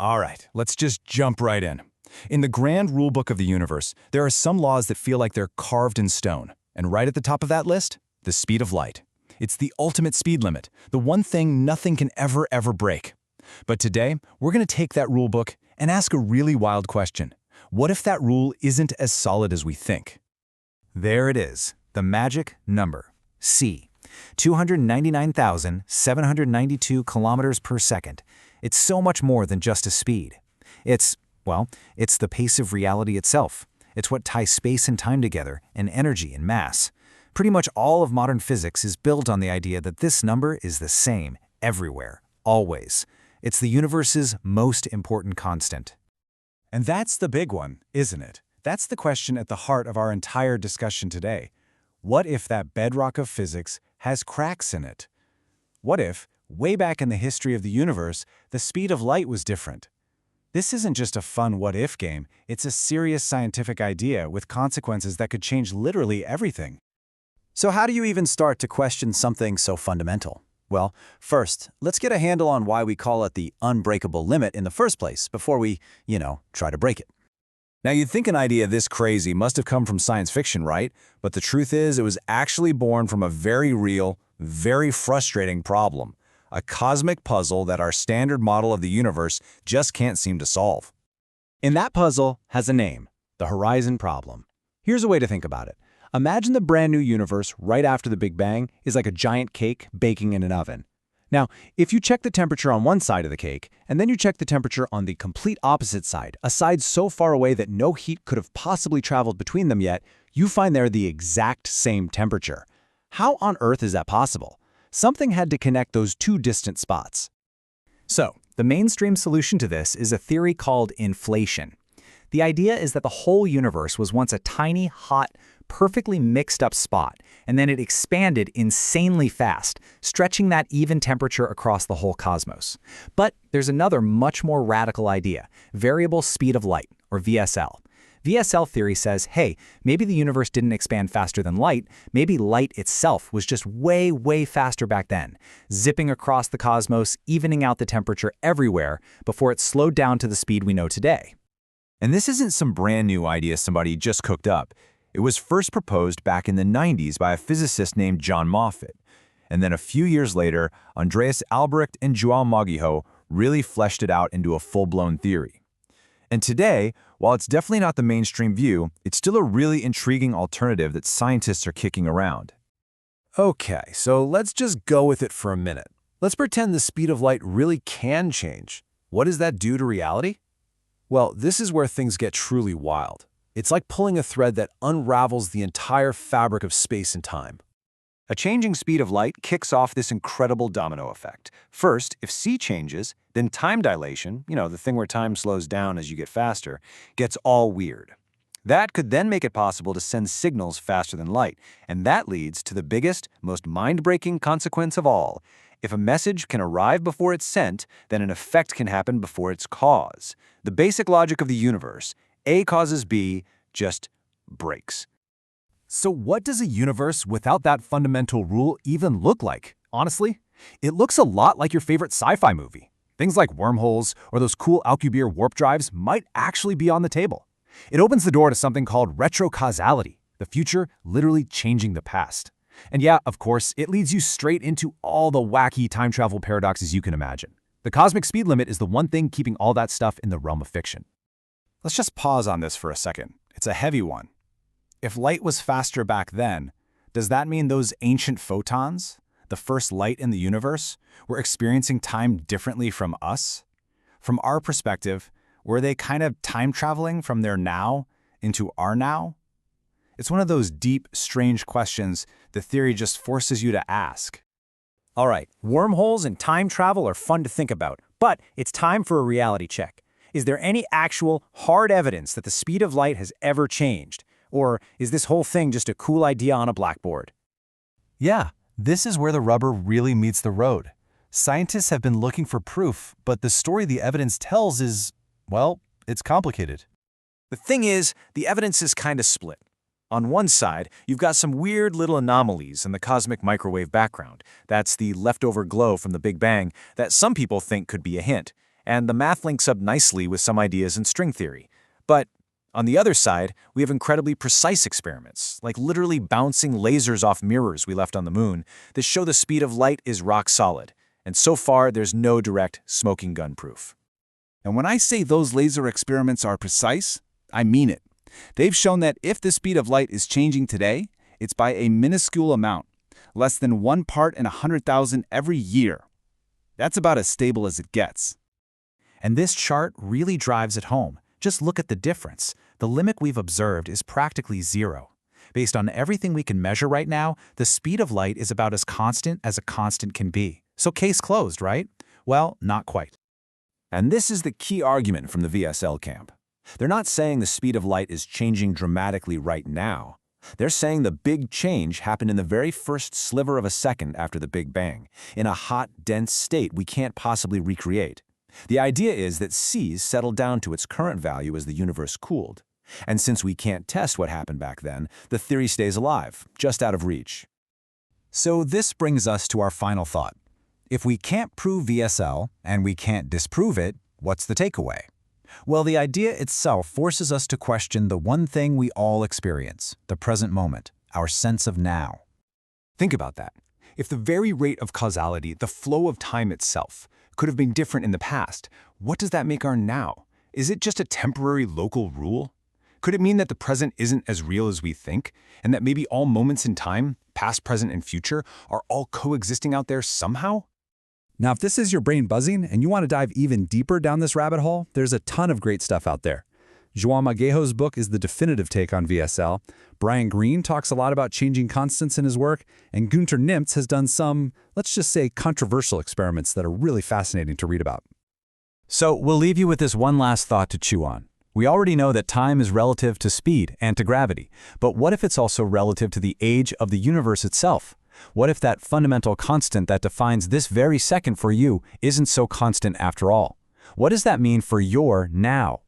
All right, let's just jump right in. In the grand rulebook of the universe, there are some laws that feel like they're carved in stone. And right at the top of that list, the speed of light. It's the ultimate speed limit, the one thing nothing can ever break. But today, we're going to take that rulebook and ask a really wild question. What if that rule isn't as solid as we think? There it is, the magic number, c. 299,792 kilometers per second. It's so much more than just a speed. It's the pace of reality itself. It's what ties space and time together, and energy and mass. Pretty much all of modern physics is built on the idea that this number is the same everywhere, always. It's the universe's most important constant. And that's the big one, isn't it? That's the question at the heart of our entire discussion today. What if that bedrock of physics has cracks in it? What if, way back in the history of the universe, the speed of light was different? This isn't just a fun what-if game, it's a serious scientific idea with consequences that could change literally everything. So how do you even start to question something so fundamental? Well, first, let's get a handle on why we call it the unbreakable limit in the first place before we, try to break it. Now, you'd think an idea this crazy must have come from science fiction, right? But the truth is, it was actually born from a very real, very frustrating problem. A cosmic puzzle that our standard model of the universe just can't seem to solve. And that puzzle has a name, the horizon problem. Here's a way to think about it. Imagine the brand new universe right after the Big Bang is like a giant cake baking in an oven. Now, if you check the temperature on one side of the cake, and then you check the temperature on the complete opposite side, a side so far away that no heat could have possibly traveled between them yet, you find they're the exact same temperature. How on earth is that possible? Something had to connect those two distant spots. So, the mainstream solution to this is a theory called inflation. The idea is that the whole universe was once a tiny, hot, perfectly mixed up spot, and then it expanded insanely fast, stretching that even temperature across the whole cosmos. But there's another much more radical idea, variable speed of light, or VSL. VSL theory says, hey, maybe the universe didn't expand faster than light, maybe light itself was just way faster back then, zipping across the cosmos, evening out the temperature everywhere before it slowed down to the speed we know today. And this isn't some brand new idea somebody just cooked up. It was first proposed back in the 90s by a physicist named John Moffat. And then a few years later, Andreas Albrecht-Magueijo really fleshed it out into a full-blown theory. And today, while it's definitely not the mainstream view, it's still a really intriguing alternative that scientists are kicking around. Okay, so let's just go with it for a minute. Let's pretend the speed of light really can change. What does that do to reality? Well, this is where things get truly wild. It's like pulling a thread that unravels the entire fabric of space and time. A changing speed of light kicks off this incredible domino effect. First, if c changes, then time dilation, the thing where time slows down as you get faster, gets all weird. That could then make it possible to send signals faster than light, and that leads to the biggest, most mind-breaking consequence of all. If a message can arrive before it's sent, then an effect can happen before its cause. The basic logic of the universe, A causes B, just breaks. So what does a universe without that fundamental rule even look like? Honestly, it looks a lot like your favorite sci-fi movie. Things like Wormholes or those cool Alcubierre warp drives might actually be on the table. It opens the door to something called retro-causality, the future literally changing the past. And yeah, of course, it leads you straight into all the wacky time travel paradoxes you can imagine. The cosmic speed limit is the one thing keeping all that stuff in the realm of fiction. Let's just pause on this for a second. It's a heavy one. If light was faster back then, does that mean those ancient photons, the first light in the universe, were experiencing time differently from us? From our perspective, were they kind of time traveling from their now into our now? It's one of those deep, strange questions the theory just forces you to ask. All right, wormholes and time travel are fun to think about, but it's time for a reality check. Is there any actual, hard evidence that the speed of light has ever changed? Or is this whole thing just a cool idea on a blackboard? Yeah, this is where the rubber really meets the road. Scientists have been looking for proof, but the story the evidence tells is, well, it's complicated. The thing is, the evidence is kind of split. On one side, you've got some weird little anomalies in the cosmic microwave background. That's the leftover glow from the Big Bang that some people think could be a hint. And the math links up nicely with some ideas in string theory. But on the other side, we have incredibly precise experiments, like literally bouncing lasers off mirrors we left on the moon, that show the speed of light is rock solid. And so far, there's no direct smoking gun proof. And when I say those laser experiments are precise, I mean it. They've shown that if the speed of light is changing today, it's by a minuscule amount, less than 1 part in 100,000 every year. That's about as stable as it gets. And this chart really drives it home. Just look at the difference. The limit we've observed is practically zero. Based on everything we can measure right now, the speed of light is about as constant as a constant can be. So case closed, right? Well, not quite. And this is the key argument from the VSL camp. They're not saying the speed of light is changing dramatically right now. They're saying the big change happened in the very first sliver of a second after the Big Bang, in a hot, dense state we can't possibly recreate. The idea is that c settled down to its current value as the universe cooled. And since we can't test what happened back then, the theory stays alive, just out of reach. So this brings us to our final thought. If we can't prove VSL, and we can't disprove it, what's the takeaway? Well, the idea itself forces us to question the one thing we all experience, the present moment, our sense of now. Think about that. If the very rate of causality, the flow of time itself, could have been different in the past, what does that make our now? Is it just a temporary local rule? Could it mean that the present isn't as real as we think, and that maybe all moments in time, past, present, and future, are all coexisting out there somehow? Now, if this is your brain buzzing and you want to dive even deeper down this rabbit hole, there's a ton of great stuff out there. Albrecht-Magueijo's book is the definitive take on VSL. Brian Greene talks a lot about changing constants in his work, and Günter Nimtz has done some, let's just say, controversial experiments that are really fascinating to read about. So we'll leave you with this one last thought to chew on. We already know that time is relative to speed and to gravity, but what if it's also relative to the age of the universe itself? What if that fundamental constant that defines this very second for you isn't so constant after all? What does that mean for your now?